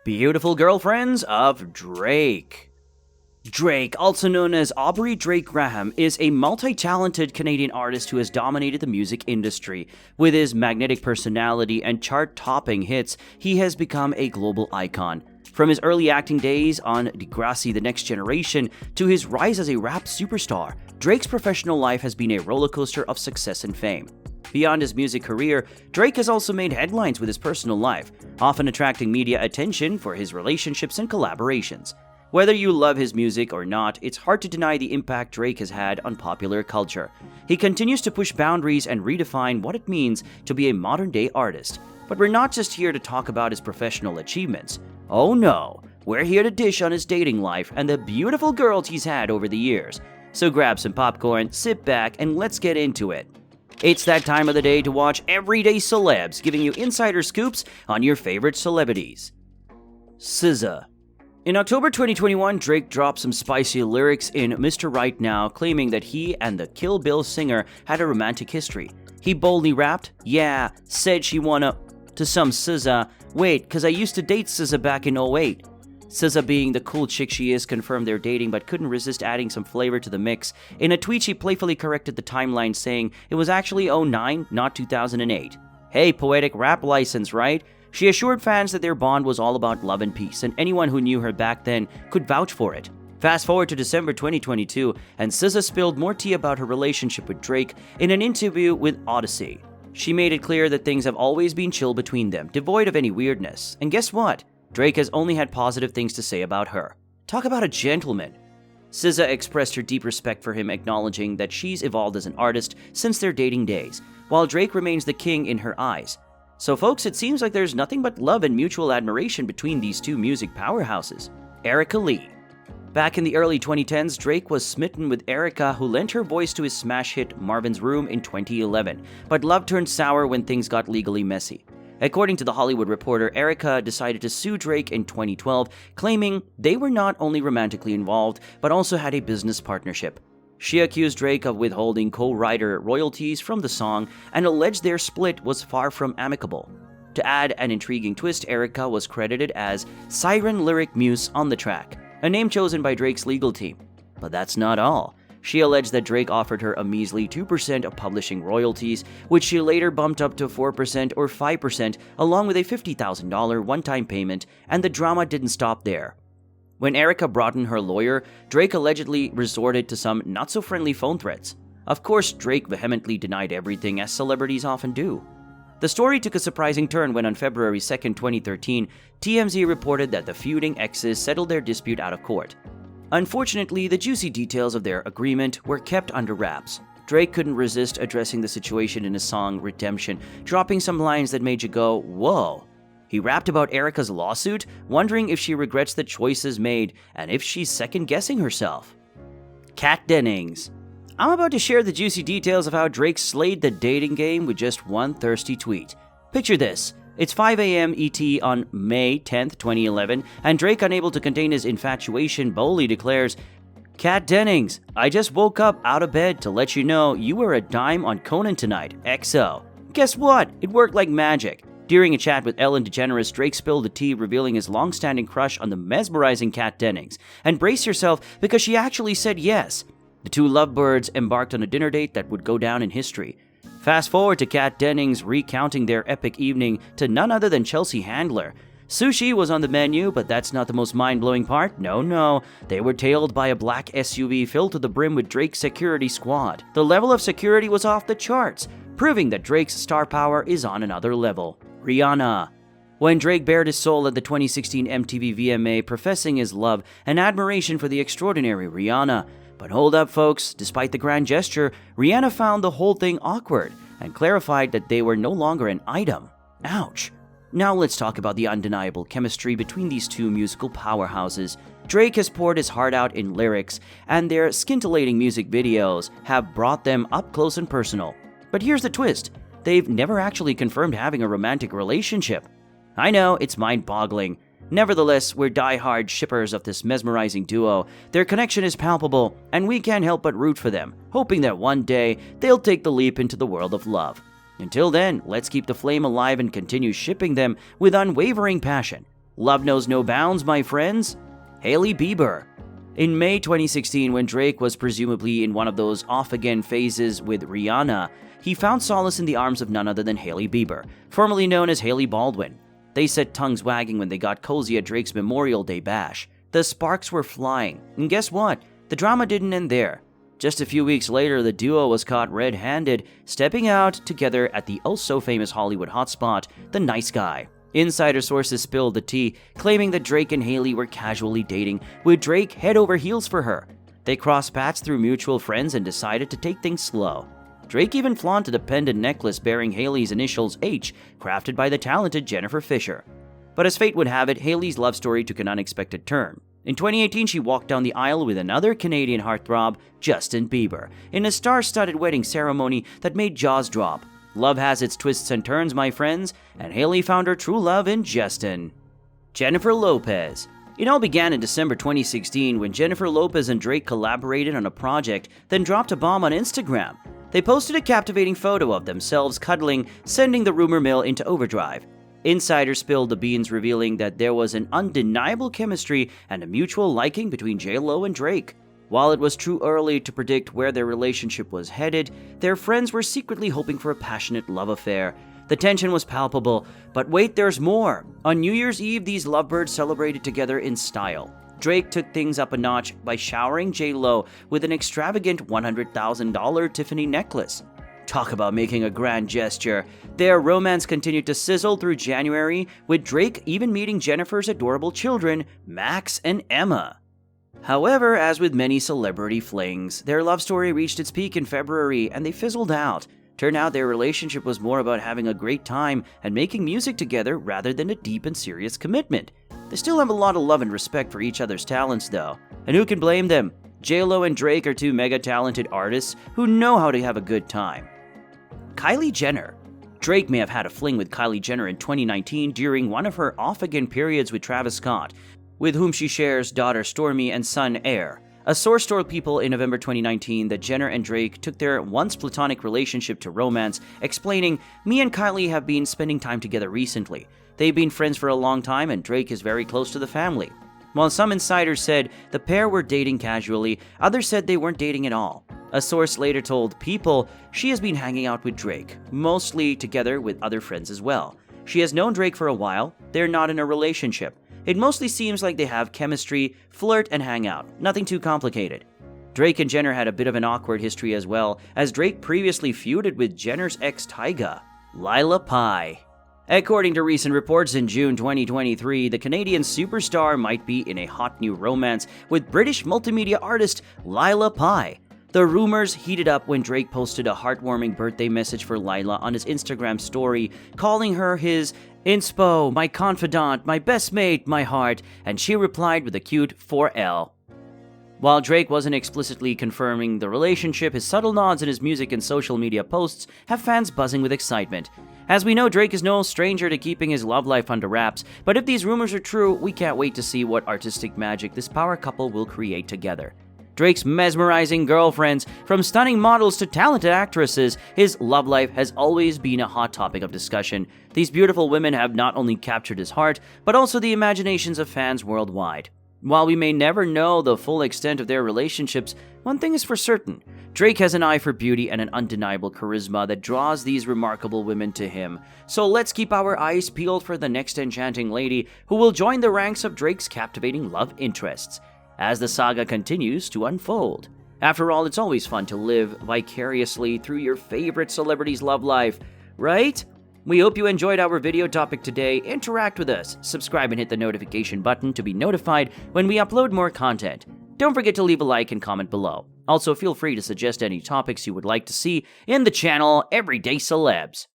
Beautiful girlfriends of Drake. Drake, also known as Aubrey Drake Graham, is a multi-talented Canadian artist who has dominated the music industry. With his magnetic personality and chart-topping hits, he has become a global icon. From his early acting days on Degrassi: The Next Generation to his rise as a rap superstar, Drake's professional life has been a rollercoaster of success and fame. Beyond his music career, Drake has also made headlines with his personal life, often attracting media attention for his relationships and collaborations. Whether you love his music or not, it's hard to deny the impact Drake has had on popular culture. He continues to push boundaries and redefine what it means to be a modern-day artist. But we're not just here to talk about his professional achievements. Oh no, we're here to dish on his dating life and the beautiful girls he's had over the years. So grab some popcorn, sit back, and let's get into it. It's that time of the day to watch Everyday Celebs, giving you insider scoops on your favorite celebrities. SZA. In October 2021, Drake dropped some spicy lyrics in Mr. Right Now, claiming that he and the Kill Bill singer had a romantic history. He boldly rapped, "Yeah, said she wanna," to some SZA, "Wait, cause I used to date SZA back in '08. SZA, being the cool chick she is, confirmed their dating but couldn't resist adding some flavor to the mix. In a tweet, she playfully corrected the timeline, saying it was actually '09, not 2008. Hey, poetic rap license, right? She assured fans that their bond was all about love and peace, and anyone who knew her back then could vouch for it. Fast forward to December 2022, and SZA spilled more tea about her relationship with Drake in an interview with Odyssey. She made it clear that things have always been chill between them, devoid of any weirdness. And guess what? Drake has only had positive things to say about her. Talk about a gentleman. SZA expressed her deep respect for him, acknowledging that she's evolved as an artist since their dating days, while Drake remains the king in her eyes. So folks, it seems like there's nothing but love and mutual admiration between these two music powerhouses. Erica Lee. Back in the early 2010s, Drake was smitten with Erica, who lent her voice to his smash hit Marvin's Room in 2011, but love turned sour when things got legally messy. According to The Hollywood Reporter, Erica decided to sue Drake in 2012, claiming they were not only romantically involved, but also had a business partnership. She accused Drake of withholding co-writer royalties from the song and alleged their split was far from amicable. To add an intriguing twist, Erica was credited as Siren Lyric Muse on the track, a name chosen by Drake's legal team. But that's not all. She alleged that Drake offered her a measly 2% of publishing royalties, which she later bumped up to 4% or 5%, along with a $50,000 one-time payment, and the drama didn't stop there. When Erica brought in her lawyer, Drake allegedly resorted to some not-so-friendly phone threats. Of course, Drake vehemently denied everything, as celebrities often do. The story took a surprising turn when on February 2, 2013, TMZ reported that the feuding exes settled their dispute out of court. Unfortunately, the juicy details of their agreement were kept under wraps. Drake couldn't resist addressing the situation in his song Redemption, dropping some lines that made you go, whoa. He rapped about Erica's lawsuit, wondering if she regrets the choices made and if she's second-guessing herself. Kat Dennings. I'm about to share the juicy details of how Drake slayed the dating game with just one thirsty tweet. Picture this. It's 5 a.m. ET on May 10th, 2011, and Drake, unable to contain his infatuation, boldly declares, "Kat Dennings, I just woke up out of bed to let you know you were a dime on Conan tonight, XO. Guess what? It worked like magic." During a chat with Ellen DeGeneres, Drake spilled the tea, revealing his long-standing crush on the mesmerizing Kat Dennings. And brace yourself, because she actually said yes. The two lovebirds embarked on a dinner date that would go down in history. Fast forward to Kat Dennings recounting their epic evening to none other than Chelsea Handler. Sushi was on the menu, but that's not the most mind-blowing part. No. They were tailed by a black SUV filled to the brim with Drake's security squad. The level of security was off the charts, proving that Drake's star power is on another level. Rihanna. When Drake bared his soul at the 2016 MTV VMA, professing his love and admiration for the extraordinary Rihanna. But hold up, folks. Despite the grand gesture, Rihanna found the whole thing awkward and clarified that they were no longer an item. Ouch. Now let's talk about the undeniable chemistry between these two musical powerhouses. Drake has poured his heart out in lyrics, and their scintillating music videos have brought them up close and personal. But here's the twist. They've never actually confirmed having a romantic relationship. I know, it's mind-boggling. Nevertheless, we're die-hard shippers of this mesmerizing duo. Their connection is palpable, and we can't help but root for them, hoping that one day they'll take the leap into the world of love. Until then, let's keep the flame alive and continue shipping them with unwavering passion. Love knows no bounds, my friends. Hailey Bieber. In May 2016, when Drake was presumably in one of those off-again phases with Rihanna, he found solace in the arms of none other than Hailey Bieber, formerly known as Hailey Baldwin. They set tongues wagging when they got cozy at Drake's Memorial Day bash. The sparks were flying, and guess what? The drama didn't end there. Just a few weeks later, the duo was caught red-handed, stepping out together at the oh-so-famous Hollywood hotspot, the Nice Guy. Insider sources spilled the tea, claiming that Drake and Hailey were casually dating, with Drake head over heels for her. They crossed paths through mutual friends and decided to take things slow. Drake even flaunted a pendant necklace bearing Hailey's initials H, crafted by the talented Jennifer Fisher. But as fate would have it, Hailey's love story took an unexpected turn. In 2018, she walked down the aisle with another Canadian heartthrob, Justin Bieber, in a star-studded wedding ceremony that made jaws drop. Love has its twists and turns, my friends, and Hailey found her true love in Justin. Jennifer Lopez. It all began in December 2016 when Jennifer Lopez and Drake collaborated on a project, then dropped a bomb on Instagram. They posted a captivating photo of themselves cuddling, sending the rumor mill into overdrive. Insiders spilled the beans, revealing that there was an undeniable chemistry and a mutual liking between J.Lo and Drake. While it was too early to predict where their relationship was headed, their friends were secretly hoping for a passionate love affair. The tension was palpable, but wait, there's more. On New Year's Eve, these lovebirds celebrated together in style. Drake took things up a notch by showering J.Lo with an extravagant $100,000 Tiffany necklace. Talk about making a grand gesture. Their romance continued to sizzle through January, with Drake even meeting Jennifer's adorable children, Max and Emma. However, as with many celebrity flings, their love story reached its peak in February and they fizzled out. Turned out their relationship was more about having a great time and making music together rather than a deep and serious commitment. They still have a lot of love and respect for each other's talents though, and who can blame them? J.Lo and Drake are two mega-talented artists who know how to have a good time. Kylie Jenner. Drake may have had a fling with Kylie Jenner in 2019 during one of her off-again periods with Travis Scott, with whom she shares daughter Stormi and son Air. A source told People in November 2019 that Jenner and Drake took their once platonic relationship to romance, explaining, "Me and Kylie have been spending time together recently. They've been friends for a long time and Drake is very close to the family." While some insiders said the pair were dating casually, others said they weren't dating at all. A source later told People she has been hanging out with Drake, mostly together with other friends as well. She has known Drake for a while. They're not in a relationship. It mostly seems like they have chemistry, flirt, and hang out. Nothing too complicated. Drake and Jenner had a bit of an awkward history as well, as Drake previously feuded with Jenner's ex Tyga, Lila Pie. According to recent reports, in June 2023, the Canadian superstar might be in a hot new romance with British multimedia artist Lila Pie. The rumors heated up when Drake posted a heartwarming birthday message for Lila on his Instagram story, calling her his inspo, my confidant, my best mate, my heart, and she replied with a cute 4L. While Drake wasn't explicitly confirming the relationship, his subtle nods in his music and social media posts have fans buzzing with excitement. As we know, Drake is no stranger to keeping his love life under wraps, but if these rumors are true, we can't wait to see what artistic magic this power couple will create together. Drake's mesmerizing girlfriends, from stunning models to talented actresses, his love life has always been a hot topic of discussion. These beautiful women have not only captured his heart, but also the imaginations of fans worldwide. While we may never know the full extent of their relationships, one thing is for certain. Drake has an eye for beauty and an undeniable charisma that draws these remarkable women to him. So let's keep our eyes peeled for the next enchanting lady who will join the ranks of Drake's captivating love interests as the saga continues to unfold. After all, it's always fun to live vicariously through your favorite celebrity's love life, right? We hope you enjoyed our video topic today. Interact with us, subscribe and hit the notification button to be notified when we upload more content. Don't forget to leave a like and comment below. Also, feel free to suggest any topics you would like to see in the channel Everyday Celebs.